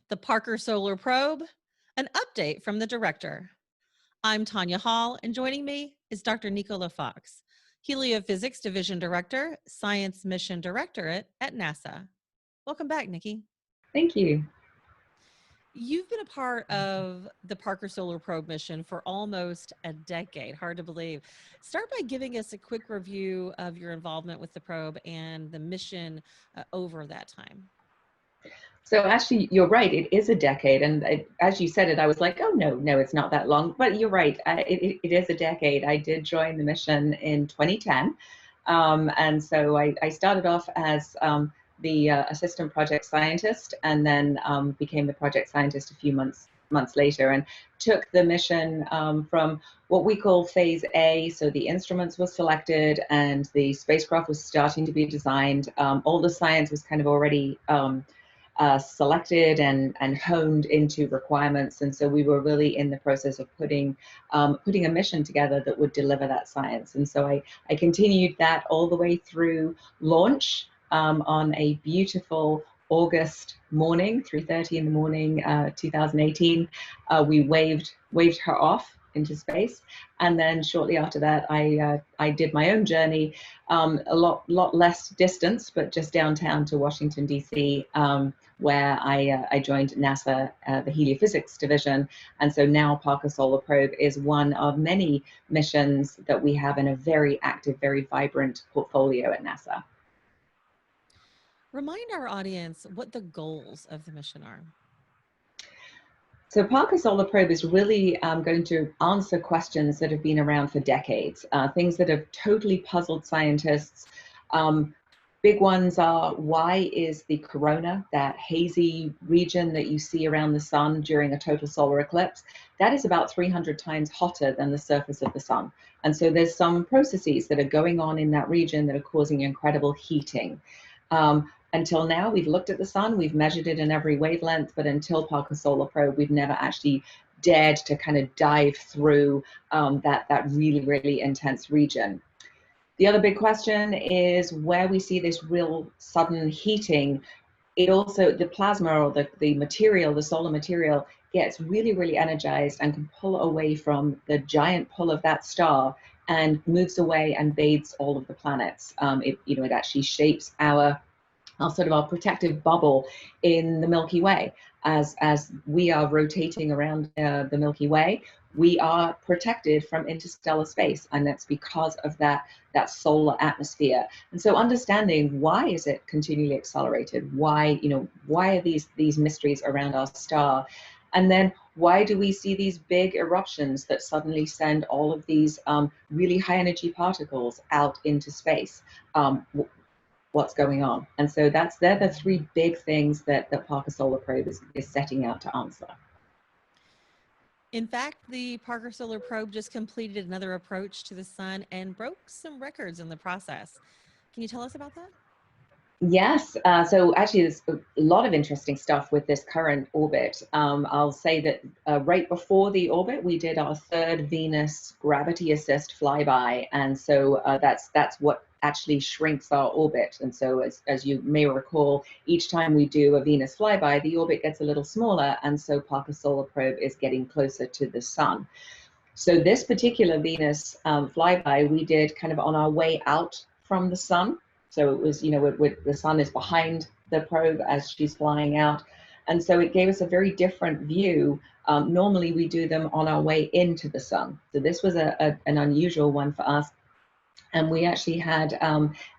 the Parker Solar Probe, an update from the director. I'm Tonya Hall, and joining me is Dr. Nicola Fox, heliophysics division director, science mission directorate at NASA. Welcome back, Nikki. Thank you. You've been a part of the Parker Solar Probe mission for almost a decade. Hard to believe. Start by giving us a quick review of your involvement with the probe and the mission over that time. So actually, you're right. It is a decade, and as you said it, I was like, "Oh no, it's not that long." But you're right. It is a decade. I did join the mission in 2010, and so I started off as the assistant project scientist, and then became the project scientist a few months later, and took the mission from what we call phase A. So the instruments were selected, and the spacecraft was starting to be designed. All the science was kind of already selected and honed into requirements, and so we were really in the process of putting a mission together that would deliver that science. And so I continued that all the way through launch on a beautiful August morning, 3:30 in the morning, 2018. We waved her off into space, and then shortly after that, I did my own journey, a lot less distance, but just downtown to Washington D.C., where I joined NASA, the heliophysics division. And so now Parker Solar Probe is one of many missions that we have in a very active, very vibrant portfolio at NASA. Remind our audience what the goals of the mission are. So Parker Solar Probe is really going to answer questions that have been around for decades, things that have totally puzzled scientists. Big ones are, why is the corona, that hazy region that you see around the sun during a total solar eclipse, that is about 300 times hotter than the surface of the sun. And so there's some processes that are going on in that region that are causing incredible heating. Until now, we've looked at the sun, we've measured it in every wavelength, but until Parker Solar Probe, we've never actually dared to kind of dive through that really, really intense region. The other big question is where we see this real sudden heating. It also, the plasma or the material, the solar material, gets really, really energized and can pull away from the giant pull of that star and moves away and bathes all of the planets. It actually shapes our sort of our protective bubble in the Milky Way. As we are rotating around the Milky Way, we are protected from interstellar space, and that's because of that solar atmosphere. And so understanding why is it continually accelerated, why are these mysteries around our star, and then why do we see these big eruptions that suddenly send all of these really high energy particles out into space? What's going on? And so they're the three big things that Parker Solar Probe is setting out to answer. In fact, the Parker Solar Probe just completed another approach to the sun and broke some records in the process. Can you tell us about that? Yes, so actually there's a lot of interesting stuff with this current orbit. I'll say that right before the orbit, we did our third Venus gravity assist flyby, and so that's what actually shrinks our orbit. And so as you may recall, each time we do a Venus flyby, the orbit gets a little smaller, and so Parker Solar Probe is getting closer to the sun. So this particular Venus flyby we did kind of on our way out from the sun. So it was, the sun is behind the probe as she's flying out. And so it gave us a very different view. Normally we do them on our way into the sun. So this was an unusual one for us. And we actually had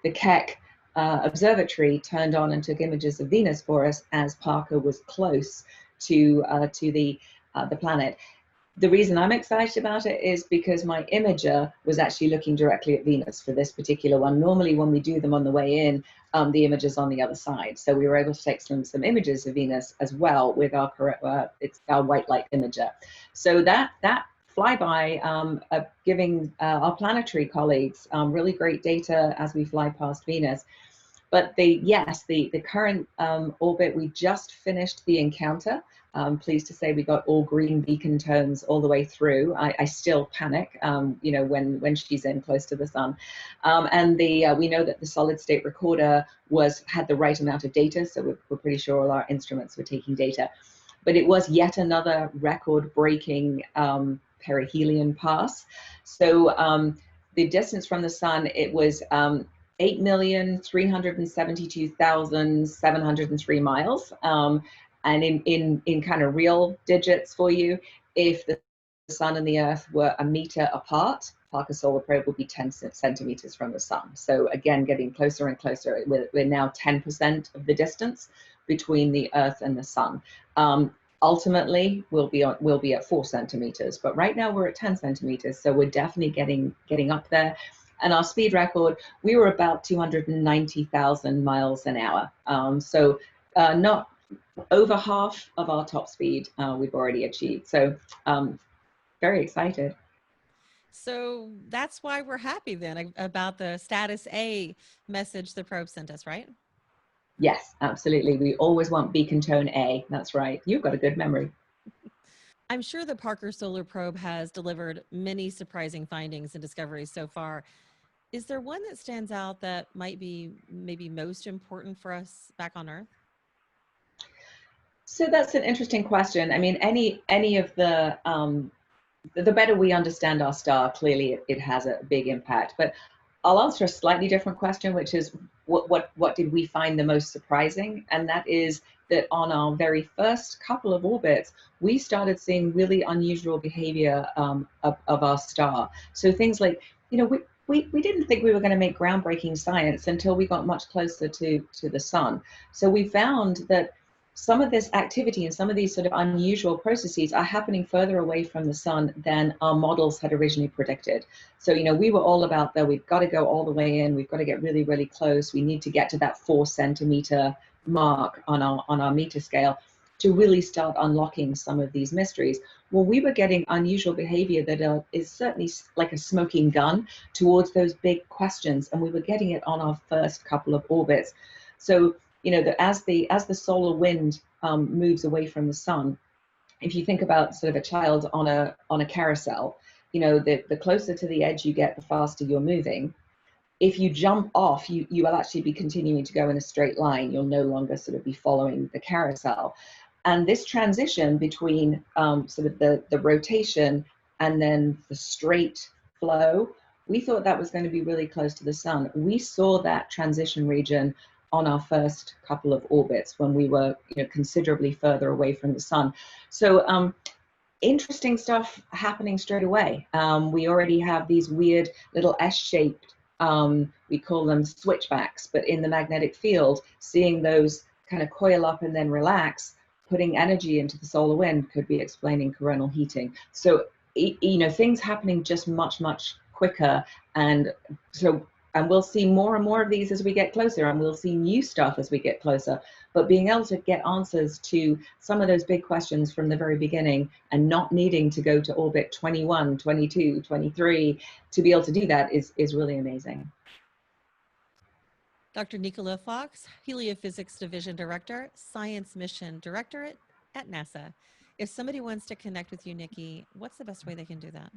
the Keck observatory turned on and took images of Venus for us as Parker was close to the planet. The reason I'm excited about it is because my imager was actually looking directly at Venus for this particular one. Normally when we do them on the way in, the image is on the other side. So we were able to take some images of Venus as well with it's our white light imager. So that flyby giving our planetary colleagues really great data as we fly past Venus. But the current orbit, we just finished the encounter. I'm pleased to say we got all green beacon tones all the way through. I still panic, when she's in close to the sun. And we know that the solid state recorder had the right amount of data, so we're pretty sure all our instruments were taking data. But it was yet another record-breaking perihelion pass. So the distance from the sun, it was 8,372,703 miles. And in kind of real digits for you, if the sun and the Earth were a meter apart, Parker Solar Probe would be 10 centimeters from the sun. So again, getting closer and closer. We're now 10% of the distance between the Earth and the sun. Ultimately, we'll be at 4 centimeters, but right now we're at 10 centimeters. So we're definitely getting up there. And our speed record, we were about 290,000 miles an hour. So not over half of our top speed we've already achieved. So very excited. So that's why we're happy then about the status A message the probe sent us, right? Yes, absolutely. We always want beacon tone A. That's right. You've got a good memory. I'm sure the Parker Solar Probe has delivered many surprising findings and discoveries so far. Is there one that stands out that might be maybe most important for us back on Earth? So that's an interesting question. I mean, any of the better we understand our star, clearly it has a big impact. But I'll answer a slightly different question, which is what did we find the most surprising? And that is that on our very first couple of orbits, we started seeing really unusual behavior of our star. So things like, we didn't think we were going to make groundbreaking science until we got much closer to the sun. So we found that some of this activity and some of these sort of unusual processes are happening further away from the sun than our models had originally predicted. So, we were all about we've got to go all the way in, we've got to get really, really close. We need to get to that 4 centimeter mark on our meter scale to really start unlocking some of these mysteries. Well, we were getting unusual behavior that is certainly like a smoking gun towards those big questions. And we were getting it on our first couple of orbits. So, as the solar wind moves away from the sun, if you think about sort of a child on a carousel, the closer to the edge you get, the faster you're moving. If you jump off, you will actually be continuing to go in a straight line. You'll no longer sort of be following the carousel. And this transition between sort of the rotation and then the straight flow, we thought that was going to be really close to the sun. We saw that transition region on our first couple of orbits when we were considerably further away from the sun. So interesting stuff happening straight away. We already have these weird little S-shaped, we call them switchbacks, but in the magnetic field, seeing those kind of coil up and then relax, putting energy into the solar wind could be explaining coronal heating. So, things happening just much, much quicker. And we'll see more and more of these as we get closer, and we'll see new stuff as we get closer. But being able to get answers to some of those big questions from the very beginning and not needing to go to orbit 21, 22, 23 to be able to do that is really amazing. Dr. Nicola Fox, Heliophysics Division Director, Science Mission Directorate at NASA. If somebody wants to connect with you, Nikki, what's the best way they can do that?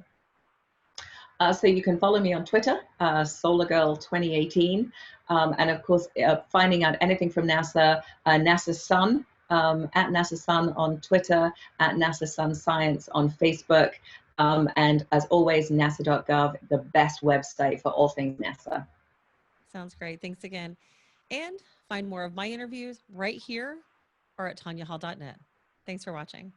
So you can follow me on Twitter, SolarGirl2018, and of course, finding out anything from NASA, NASA Sun, at NASA Sun on Twitter, at NASA Sun Science on Facebook, and as always, nasa.gov, the best website for all things NASA. Sounds great. Thanks again. And find more of my interviews right here or at tonyahall.net. Thanks for watching.